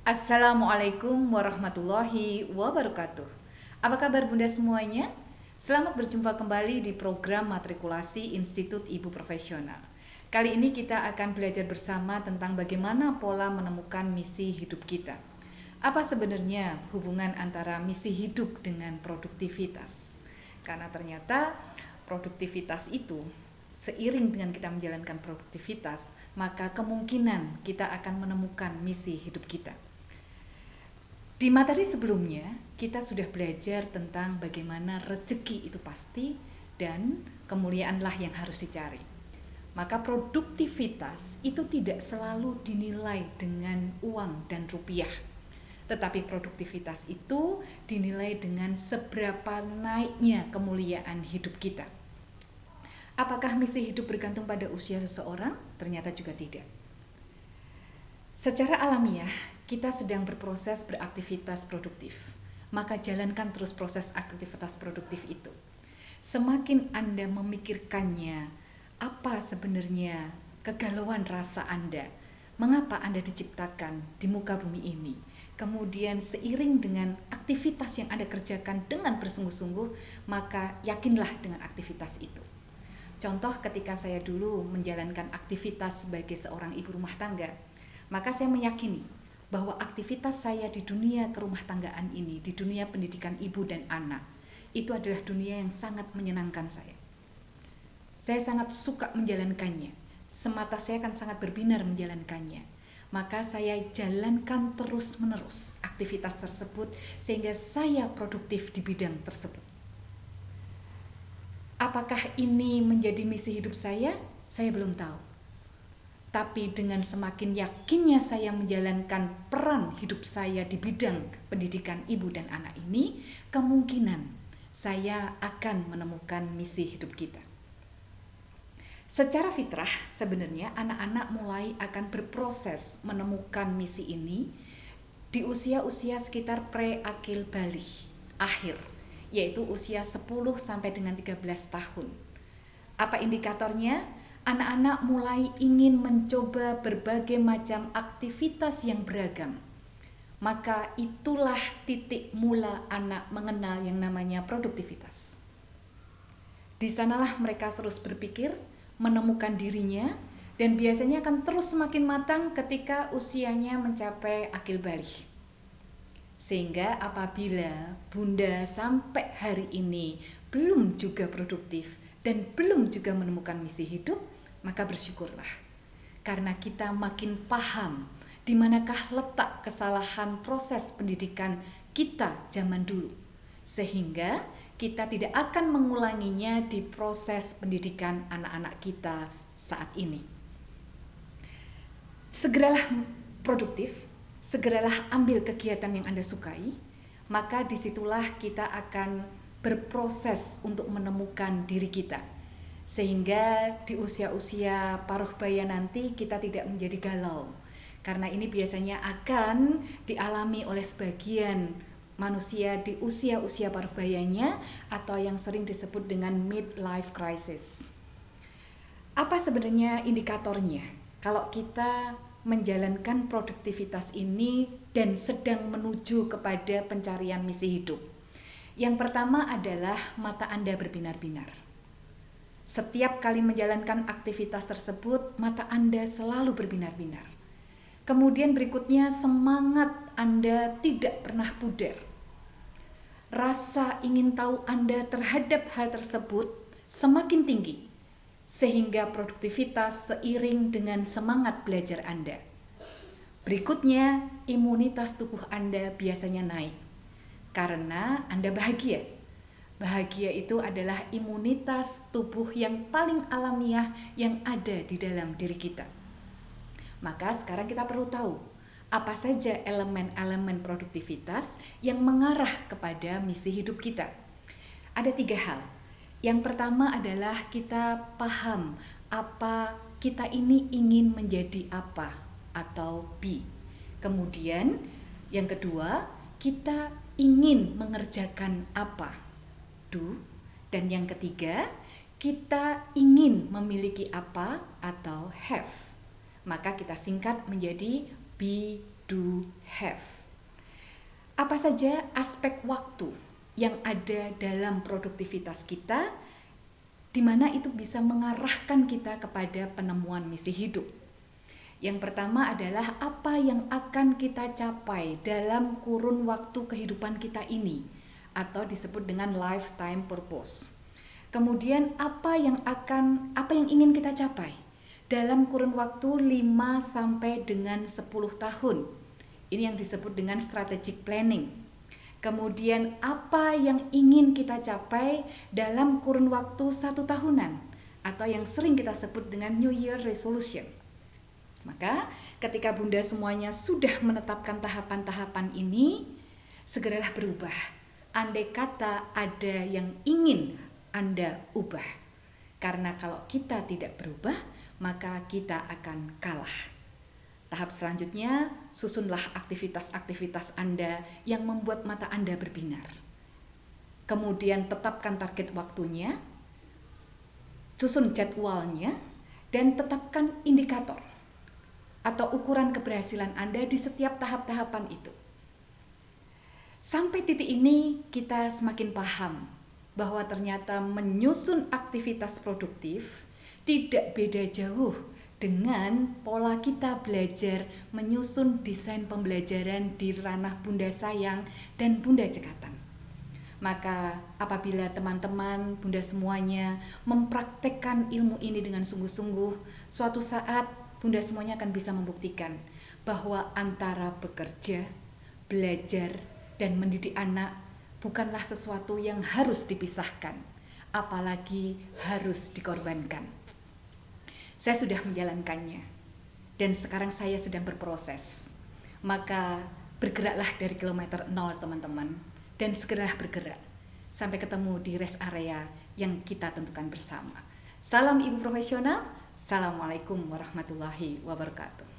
Assalamualaikum warahmatullahi wabarakatuh. Apa kabar Bunda semuanya? Selamat berjumpa kembali di program matrikulasi Institut Ibu Profesional. Kali ini kita akan belajar bersama tentang bagaimana pola menemukan misi hidup kita. Apa sebenarnya hubungan antara misi hidup dengan produktivitas? Karena ternyata produktivitas itu seiring dengan kita menjalankan produktivitas, maka kemungkinan kita akan menemukan misi hidup kita. Di materi sebelumnya, kita sudah belajar tentang bagaimana rezeki itu pasti dan kemuliaanlah yang harus dicari. Maka produktivitas itu tidak selalu dinilai dengan uang dan rupiah. Tetapi produktivitas itu dinilai dengan seberapa naiknya kemuliaan hidup kita. Apakah misi hidup bergantung pada usia seseorang? Ternyata juga tidak. Secara alamiah, kita sedang berproses beraktivitas produktif. Maka jalankan terus proses aktivitas produktif itu. Semakin Anda memikirkannya, apa sebenarnya kegalauan rasa Anda? Mengapa Anda diciptakan di muka bumi ini? Kemudian seiring dengan aktivitas yang Anda kerjakan dengan bersungguh-sungguh, maka yakinlah dengan aktivitas itu. Contoh ketika saya dulu menjalankan aktivitas sebagai seorang ibu rumah tangga, maka saya meyakini bahwa aktivitas saya di dunia kerumah tanggaan ini, di dunia pendidikan ibu dan anak, itu adalah dunia yang sangat menyenangkan saya. Saya sangat suka menjalankannya, semata saya akan sangat berbinar menjalankannya. Maka saya jalankan terus-menerus aktivitas tersebut sehingga saya produktif di bidang tersebut. Apakah ini menjadi misi hidup saya? Saya belum tahu. Tapi dengan semakin yakinnya saya menjalankan peran hidup saya di bidang pendidikan ibu dan anak ini, kemungkinan saya akan menemukan misi hidup kita. Secara fitrah sebenarnya anak-anak mulai akan berproses menemukan misi ini di usia-usia sekitar pre-akil baligh akhir, yaitu usia 10 sampai dengan 13 tahun. Apa indikatornya? Anak-anak mulai ingin mencoba berbagai macam aktivitas yang beragam. Maka itulah titik mula anak mengenal yang namanya produktivitas. Di sanalah mereka terus berpikir, menemukan dirinya, dan biasanya akan terus semakin matang ketika usianya mencapai akil baligh. Sehingga apabila Bunda sampai hari ini belum juga produktif dan belum juga menemukan misi hidup, maka bersyukurlah, karena kita makin paham di manakah letak kesalahan proses pendidikan kita zaman dulu, sehingga kita tidak akan mengulanginya di proses pendidikan anak-anak kita saat ini. Segeralah produktif, segeralah ambil kegiatan yang Anda sukai, maka disitulah kita akan berproses untuk menemukan diri kita. Sehingga di usia-usia paruh baya nanti kita tidak menjadi galau. Karena ini biasanya akan dialami oleh sebagian manusia di usia-usia paruh bayanya atau yang sering disebut dengan midlife crisis. Apa sebenarnya indikatornya? Kalau kita menjalankan produktivitas ini dan sedang menuju kepada pencarian misi hidup. Yang pertama adalah mata Anda berbinar-binar. Setiap kali menjalankan aktivitas tersebut, mata Anda selalu berbinar-binar. Kemudian berikutnya, semangat Anda tidak pernah pudar. Rasa ingin tahu Anda terhadap hal tersebut semakin tinggi, sehingga produktivitas seiring dengan semangat belajar Anda. Berikutnya, imunitas tubuh Anda biasanya naik, karena Anda bahagia. Bahagia itu adalah imunitas tubuh yang paling alamiah yang ada di dalam diri kita. Maka sekarang kita perlu tahu apa saja elemen-elemen produktivitas yang mengarah kepada misi hidup kita. Ada 3 hal. Yang pertama adalah kita paham apa kita ini ingin menjadi apa atau be. Kemudian yang kedua, kita ingin mengerjakan apa, do, dan yang ketiga, kita ingin memiliki apa atau have. Maka kita singkat menjadi be, do, have. Apa saja aspek waktu yang ada dalam produktivitas kita, di mana itu bisa mengarahkan kita kepada penemuan misi hidup. Yang pertama adalah apa yang akan kita capai dalam kurun waktu kehidupan kita ini, atau disebut dengan lifetime purpose. Kemudian apa yang ingin kita capai dalam kurun waktu 5 sampai dengan 10 tahun. Ini yang disebut dengan strategic planning. Kemudian apa yang ingin kita capai dalam kurun waktu 1 tahunan, atau yang sering kita sebut dengan New Year Resolution. Maka ketika Bunda semuanya sudah menetapkan tahapan-tahapan ini, segeralah berubah. Andai kata ada yang ingin Anda ubah. Karena kalau kita tidak berubah, maka kita akan kalah. Tahap selanjutnya, susunlah aktivitas-aktivitas Anda yang membuat mata Anda berbinar. Kemudian tetapkan target waktunya, susun jadwalnya, dan tetapkan indikator atau ukuran keberhasilan Anda di setiap tahap-tahapan itu. Sampai titik ini kita semakin paham bahwa ternyata menyusun aktivitas produktif tidak beda jauh dengan pola kita belajar menyusun desain pembelajaran di ranah Bunda Sayang dan Bunda Cekatan. Maka apabila teman-teman, Bunda semuanya mempraktekkan ilmu ini dengan sungguh-sungguh, suatu saat Bunda semuanya akan bisa membuktikan bahwa antara bekerja, belajar, dan mendidik anak bukanlah sesuatu yang harus dipisahkan, apalagi harus dikorbankan. Saya sudah menjalankannya, dan sekarang saya sedang berproses. Maka bergeraklah dari kilometer 0 teman-teman, dan segeralah bergerak sampai ketemu di rest area yang kita tentukan bersama. Salam Ibu Profesional. Assalamualaikum warahmatullahi wabarakatuh.